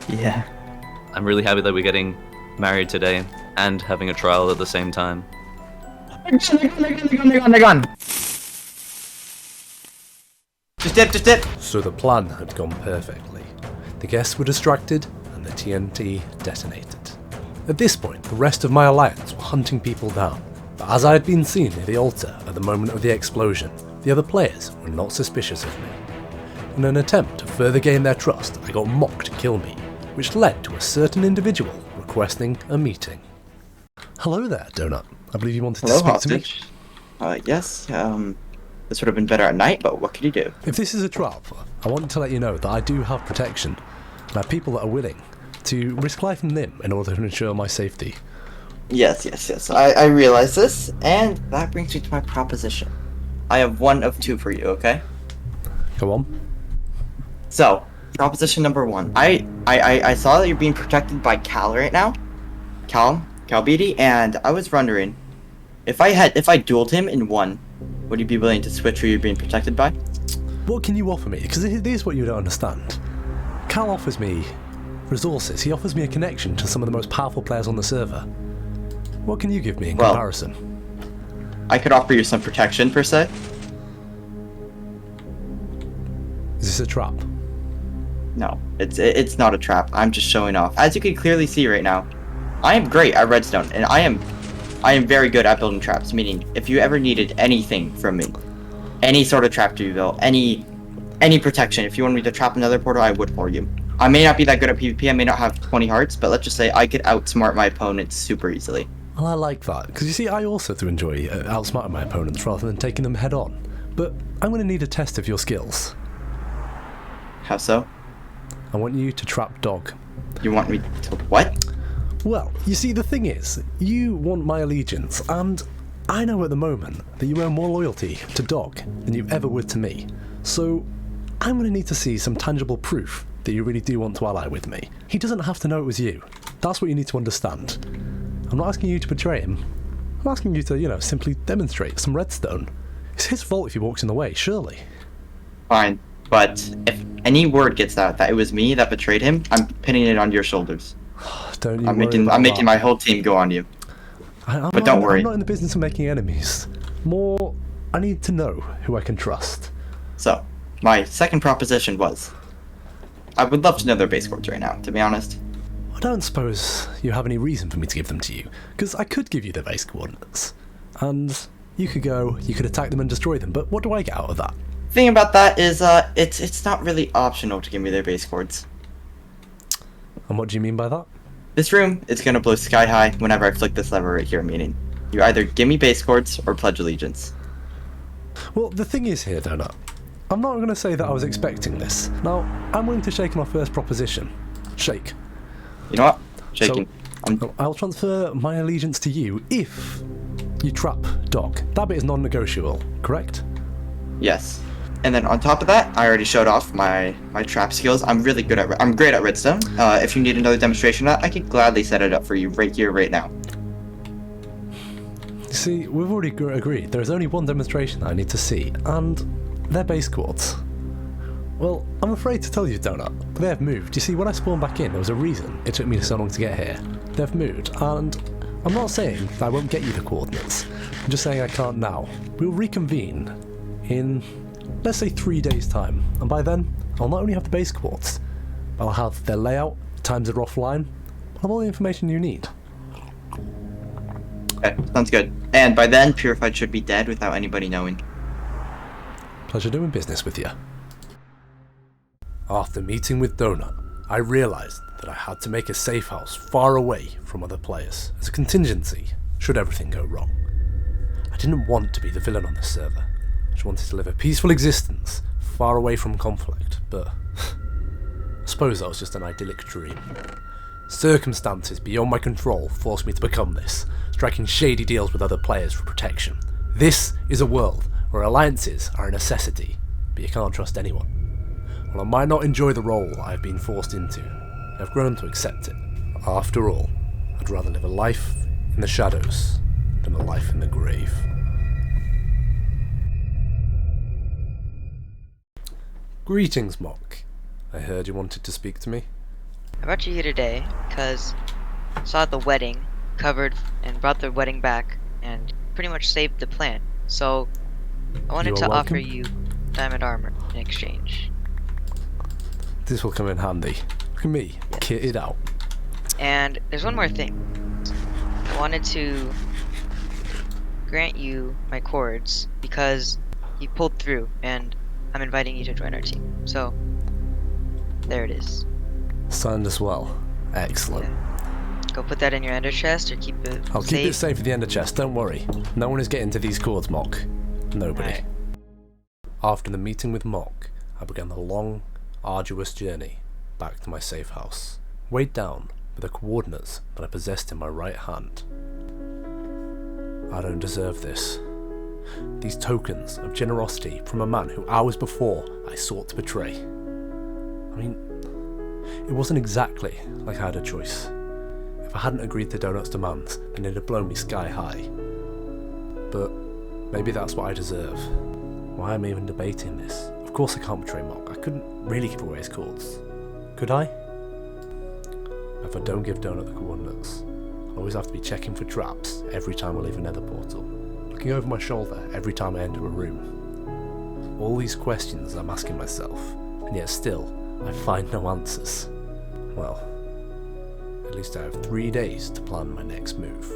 Yeah. I'm really happy that we're getting married today and having a trial at the same time. They're gone. Just dip. So the plan had gone perfectly. The guests were distracted and the TNT detonated. At this point, the rest of my alliance were hunting people down, but as I had been seen near the altar at the moment of the explosion, the other players were not suspicious of me. In an attempt to further gain their trust, I got Mock to kill me, which led to a certain individual requesting a meeting. Hello there, Donut. I believe you wanted to speak to me. Yes. This would have been better at night, but what can you do? If this is a trap, I want to let you know that I do have protection, and I have people that are willing to risk life and limb in order to ensure my safety. Yes. I realize this, and that brings me to my proposition. I have one of two for you, okay? Go on. So, proposition number one. I saw that you're being protected by Cal right now. Cal Beatty, and I was wondering, if I dueled him and won, would you be willing to switch who you're being protected by? What can you offer me? Because this is what you don't understand. Cal offers me resources. He offers me a connection to some of the most powerful players on the server. What can you give me in comparison? I could offer you some protection, per se. Is this a trap? No, it's not a trap. I'm just showing off. As you can clearly see right now, I am great at redstone, and I am very good at building traps, meaning if you ever needed anything from me, any sort of trap to be built, any protection, if you want me to trap another portal, I would for you. I may not be that good at PvP, I may not have 20 hearts, but let's just say I could outsmart my opponents super easily. Well, I like that, because you see, I also do enjoy outsmarting my opponents rather than taking them head on. But I'm going to need a test of your skills. How so? I want you to trap Dog. You want me to what? Well, you see, the thing is, you want my allegiance, and I know at the moment that you owe more loyalty to Dog than you ever would to me. So, I'm going to need to see some tangible proof that you really do want to ally with me. He doesn't have to know it was you. That's what you need to understand. I'm not asking you to betray him. I'm asking you to, simply demonstrate some redstone. It's his fault if he walks in the way, surely. Fine, but if any word gets out that it was me that betrayed him, I'm pinning it on your shoulders. Don't you I'm making my whole team go on you. But don't worry. I'm not in the business of making enemies. More, I need to know who I can trust. So, my second proposition was, I would love to know their base codes right now, to be honest. I don't suppose you have any reason for me to give them to you, because I could give you their base coordinates, and you could attack them and destroy them, but what do I get out of that? Thing about that is, it's not really optional to give me their base coords. And what do you mean by that? This room is gonna blow sky high whenever I flick this lever right here, meaning you either give me base coords or pledge allegiance. Well, the thing is here, Donut, I'm not going to say that I was expecting this. Now, I'm willing to shake my first proposition. Shake. You know what? Shaking. So, I'll transfer my allegiance to you if you trap Dog. That bit is non-negotiable, correct? Yes. And then on top of that, I already showed off my trap skills. I'm really good at I'm great at redstone. If you need another demonstration of that, I could gladly set it up for you right here, right now. You see, we've already agreed. There is only one demonstration that I need to see, and they're base coords. Well, I'm afraid to tell you, Donut, they have moved. You see, when I spawned back in, there was a reason it took me so long to get here. They've moved, and I'm not saying that I won't get you the coordinates. I'm just saying I can't now. We'll reconvene in, let's say, 3 days' time, and by then, I'll not only have the base coords, but I'll have their layout, times they're offline, I'll have all the information you need. Okay, sounds good. And by then, Purified should be dead without anybody knowing. Pleasure doing business with you. After meeting with Donut, I realised that I had to make a safe house far away from other players, as a contingency, should everything go wrong. I didn't want to be the villain on this server. I just wanted to live a peaceful existence, far away from conflict, but I suppose that was just an idyllic dream. Circumstances beyond my control forced me to become this, striking shady deals with other players for protection. This is a world where alliances are a necessity, but you can't trust anyone. While I might not enjoy the role I've been forced into, I've grown to accept it. After all, I'd rather live a life in the shadows than a life in the grave. Greetings, Mock. I heard you wanted to speak to me. brought you here today because I saw at the wedding covered and brought the wedding back and pretty much saved the plan. So I wanted You are to offer welcome. you diamond armor in exchange. This will come in handy. Look at me, kitted out. And there's one more thing. I wanted to grant you my cords because you pulled through and I'm inviting you to join our team. So there it is. Signed as well. Excellent. Go put that in your ender chest or keep it I'll safe. keep it safe at the ender chest, don't worry. No one is getting to these cords, Mock. Nobody. Alright. After the meeting with Mock, I began the long, arduous journey back to my safe house, weighed down with the coordinates that I possessed in my right hand. I don't deserve this. These tokens of generosity from a man who hours before I sought to betray. I mean, it wasn't exactly like I had a choice. If I hadn't agreed to Donut's demands, then it'd have blown me sky high. But maybe that's what I deserve. Why am I even debating this? Of course I can't betray Mock. I couldn't really give away his cords. Could I? If I don't give Donut the coordinates, I'll always have to be checking for traps every time I leave a nether portal, looking over my shoulder every time I enter a room. All these questions I'm asking myself, and yet still, I find no answers. Well, at least I have 3 days to plan my next move.